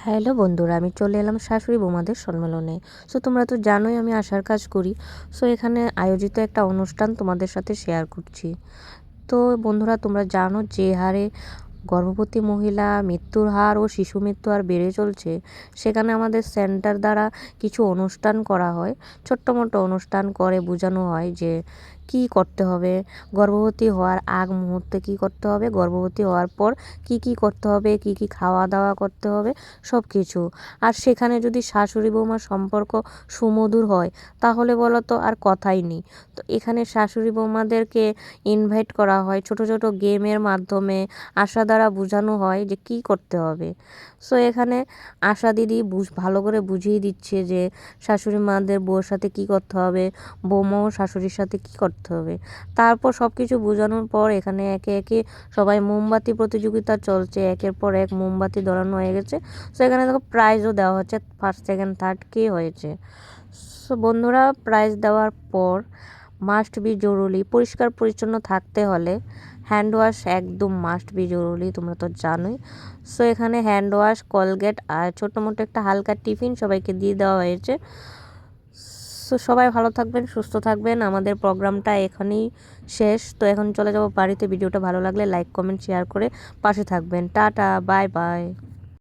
Hello বন্ধুরা, আমি চলে এলাম শাশুড়ি বৌমাদের সম্মেলনে। সো তোমরা তো জানোই আমি আশার কাজ করি। সো এখানে আয়োজিত একটা অনুষ্ঠান তোমাদের সাথে শেয়ার করছি। তো বন্ধুরা, তোমরা জানো যে হারে গর্ভবতী মহিলা মৃত্যুর হার ও শিশু মৃত্যু হার বেড়ে চলছে, সেখানে আমাদের সেন্টার দ্বারা কিছু অনুষ্ঠান করা হয়। ছোট্ট মোটো অনুষ্ঠান করে বোঝানো হয় যে কি করতে হবে, গর্ভবতী হওয়ার আগ মুহূর্তে কি করতে হবে, গর্ভবতী হওয়ার পর কি করতে হবে, কি খাওয়া দাওয়া করতে হবে, সব কিছু। আর সেখানে যদি শাশুড়ি বৌমার সম্পর্ক সুমধুর হয় তাহলে বলো তো আর কথাই নেই। তো এখানে শাশুড়ি বৌমাদেরকে ইনভাইট করা হয় ছোট ছোট গেমের মাধ্যমে। আশা দ্বারা বোঝানো হয় যে কি করতে হবে। সো এখানে আশা দিদি ভালো করে বুঝিয়ে দিচ্ছে যে শাশুড়ি মাদের বউর সাথে কি করতে হবে, বৌমাও শাশুড়ির সাথে কি করতে হবে। তারপর সব কিছু বোঝানোর পর এখানে একে একে সবাই মোমবাতি প্রতিযোগিতা চলছে, একের পর এক মোমবাতি ধরানো হয়ে গেছে। সো এখানে দেখো প্রাইজও দেওয়া হচ্ছে, ফার্স্ট সেকেন্ড থার্ড কে হয়েছে। সো বন্ধুরা, প্রাইজ দেওয়ার পর মাস্ট বি জরুরি পরিষ্কার পরিচ্ছন্ন থাকতে হলে হ্যান্ড ওয়াশ একদম মাস্ট বি জরুরি, তোমরা তো জানোই। সো এখানে হ্যান্ড ওয়াশ, কলগেট আর ছোটো মোটো একটা হালকা টিফিন সবাইকে দিয়ে দেওয়া হয়েছে। সো সবাই ভালো থাকবেন, সুস্থ থাকবেন। আমাদের প্রোগ্রামটা এখানেই শেষ। তো এখন চলে যাব বাড়িতে। ভিডিওটা ভালো লাগলে লাইক কমেন্ট শেয়ার করে পাশে থাকবেন। Tata, bye bye.